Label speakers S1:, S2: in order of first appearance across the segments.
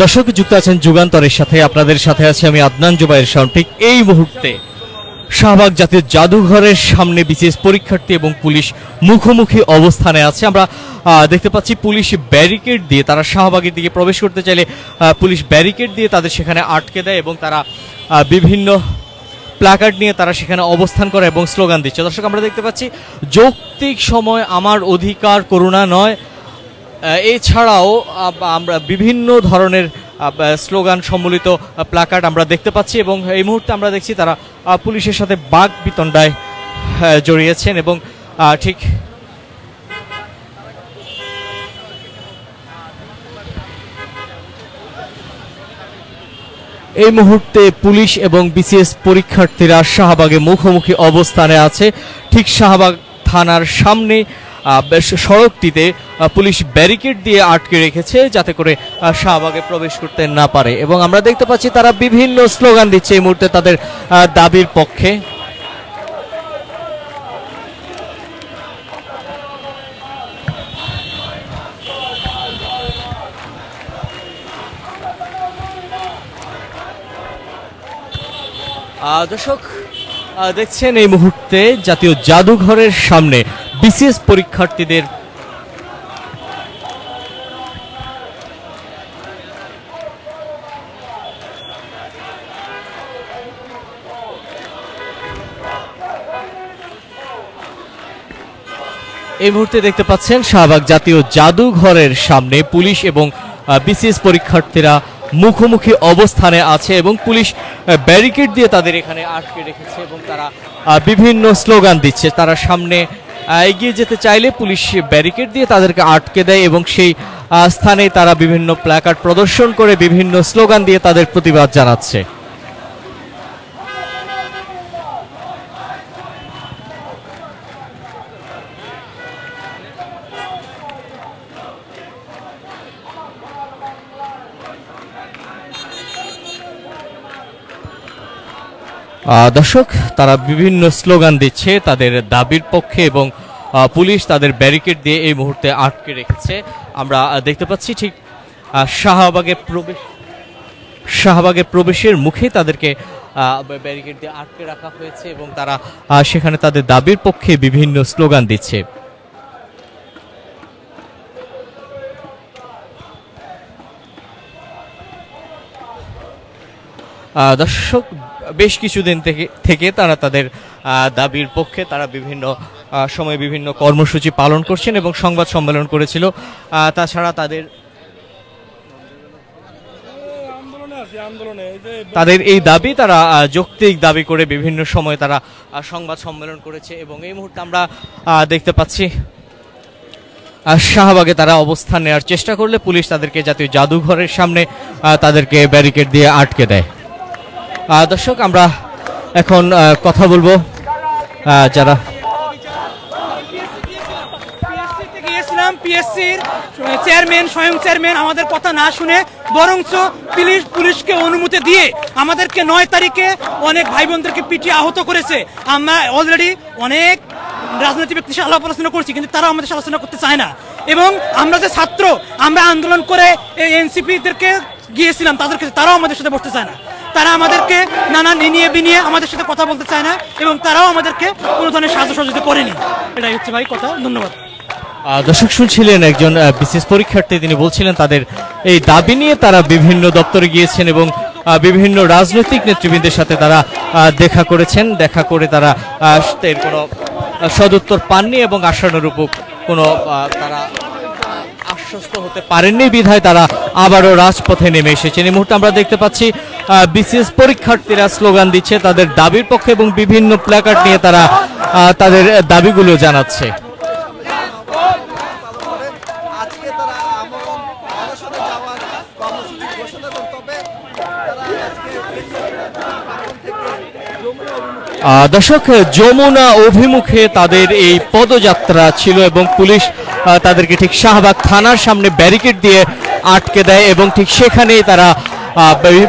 S1: দর্শক যুক্ত আছেন যুগান্তরের সাথে, আপনাদের সাথে আছি আমি আদনান জুবায়ের শাওন। ঠিক এই মুহূর্তে শাহবাগ জাতীয় জাদুঘরের সামনে বিসিএস পরীক্ষার্থী এবং পুলিশ মুখোমুখি অবস্থানে আছে। আমরা দেখতে পাচ্ছি পুলিশ ব্যারিকেড দিয়ে তারা শাহবাগের দিকে প্রবেশ করতে চাইলে পুলিশ ব্যারিকেড দিয়ে তাদের সেখানে আটকে দেয় এবং তারা বিভিন্ন প্ল্যাকার্ড নিয়ে তারা সেখানে অবস্থান করে এবং স্লোগান দিচ্ছে। দর্শক আমরা দেখতে পাচ্ছি যৌক্তিক সময় আমার অধিকার, করুণা নয়। এছাড়াও আমরা বিভিন্ন ধরনের স্লোগান সম্মিলিত প্ল্যাকার্ড আমরা দেখতে পাচ্ছি এবং এই মুহূর্তে আমরা দেখছি তারা পুলিশের সাথে বাক বিতণ্ডায় জড়িয়েছেন এবং ঠিক এই মুহূর্তে পুলিশ এবং বিসিএস পরীক্ষার্থীরা শাহবাগে মুখোমুখি অবস্থানে আছে। ঠিক শাহবাগ থানার সামনে সড়কটিতে পুলিশ ব্যারিকেড দিয়ে আটকে রেখেছে যাতে করে শাহবাগে প্রবেশ করতে না পারে এবং আমরা দেখতে পাচ্ছি তারা বিভিন্ন স্লোগান দিচ্ছে এই মুহূর্তে তাদের দাবির পক্ষে। দর্শক দেখছেন এই মুহূর্তে জাতীয় জাদুঘরের সামনে বিসিএস পরীক্ষার্থীদের এই মুহূর্তে দেখতে পাচ্ছেন শাহবাগ জাতীয় জাদুঘরের সামনে পুলিশ এবং বিসিএস পরীক্ষার্থীরা মুখোমুখি অবস্থানে আছে এবং পুলিশ ব্যারিকেড দিয়ে তাদের এখানে আটকে রেখেছে এবং তারা বিভিন্ন স্লোগান দিচ্ছে। তারা সামনে এগিয়ে যেতে চাইলে পুলিশ ব্যারিকেড দিয়ে তাদেরকে আটকে দেয় এবং সেই স্থানে তারা বিভিন্ন প্ল্যাকার্ড প্রদর্শন করে বিভিন্ন স্লোগান দিয়ে তাদের প্রতিবাদ জানাচ্ছে। দর্শক তারা বিভিন্ন স্লোগান দিচ্ছে তাদের দাবির পক্ষে এবং পুলিশ তাদের ব্যারিকেড দিয়ে এই মুহূর্তে আটকে রেখেছে। আমরা দেখতে পাচ্ছি ঠিক শাহবাগে প্রবেশের মুখে তাদেরকে ব্যারিকেড দিয়ে আটকে রাখা হয়েছে এবং তারা সেখানে তাদের দাবির পক্ষে বিভিন্ন স্লোগান দিচ্ছে। দর্শক বেশ কিছুদিন থেকে তারা তাদের দাবির পক্ষে তারা বিভিন্ন সময় বিভিন্ন কর্মসূচি পালন করছেন এবং সংবাদ সম্মেলন করেছিল। তাছাড়া তাদের এই দাবি তারা যৌক্তিক দাবি করে বিভিন্ন সময় তারা সংবাদ সম্মেলন করেছে এবং এই মুহূর্তে আমরা দেখতে পাচ্ছি শাহবাগে তারা অবস্থান নেওয়ার চেষ্টা করলে পুলিশ তাদেরকে জাতীয় জাদুঘরের সামনে তাদেরকে ব্যারিকেড দিয়ে আটকে দেয়। দর্শক আমরা এখন কথা বলবো যারা
S2: পিএসসির চেয়ারম্যান স্বয়ং চেয়ারম্যান আমাদের কথা না শুনে বরঞ্চ পুলিশকে অনুমতি দিয়ে আমাদেরকে 9 তারিখে অনেক ভাই বোনদেরকে পিটিয়ে আহত করেছে। আমরা অলরেডি অনেক রাজনৈতিক ব্যক্তির সাথে আলোচনা করছি কিন্তু তারা আমাদের সাথে আলোচনা করতে চায় না এবং আমরা যে ছাত্র আমরা আন্দোলন করে এনসিপিদেরকে গিয়েছিলাম তাদের কাছে তারাও আমাদের সাথে বসতে চায় না। তারা আমাদেরকে নানা নিয়ে বিনিয়ে আমাদের সাথে কথা বলতে চায় না এবং তারাও আমাদেরকে কোনো ধরনের সাহায্য সহযোগিতা করেনি। এটাই হচ্ছে ভাই কথা। ধন্যবাদ।
S1: দর্শক শুনছিলেন একজন বিসিএস পরীক্ষার্থী, তিনি বলছিলেন তাদের এই দাবি নিয়ে তারা বিভিন্ন দপ্তরে গিয়েছেন এবং বিভিন্ন রাজনৈতিক নেতৃবৃন্দের সাথে তারা দেখা করেছেন। দেখা করে তারা এর কোনো সদুত্তর পাননি এবং আশানুরূপ কোনো তারা আশ্বস্ত হতে পারেননি বিধায় তারা আবারও রাজপথে নেমে এসেছেন। এই মুহূর্তে আমরা দেখতে পাচ্ছি বিসিএস পরীক্ষার্থীরা স্লোগান দিচ্ছে তাদের দাবির পক্ষে এবং বিভিন্ন প্ল্যাকার্ড নিয়ে তারা তাদের দাবিগুলো জানাচ্ছে। দর্শক যমুনা অভিমুখে তাদের এই পদযাত্রা ছিল এবং পুলিশ তাদেরকে ঠিক শাহবাগ থানার সামনে ব্যারিকেড দিয়ে আটকে দেয় এবং ঠিক সেখানেই তারা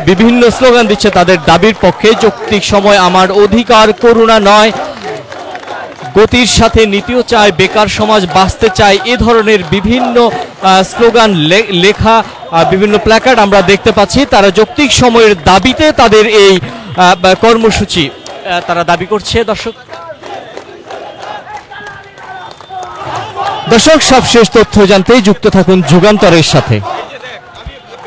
S1: বিভিন্ন স্লোগান দিচ্ছে তাদের দাবির পক্ষে। যৌক্তিক সময় আমার অধিকার, করুণা নয়। গতির সাথে নীতিও চায়, বেকার সমাজ বাঁচতে চায়, এ ধরনের বিভিন্ন স্লোগান লেখা বিভিন্ন প্ল্যাকার্ড আমরা দেখতে পাচ্ছি। তারা যৌক্তিক সময়ের দাবিতে তাদের এই কর্মসূচি তারা দাবি করছে। দর্শক সবশেষ তথ্য জানতে যুক্ত থাকুন যুগান্তরের সাথে।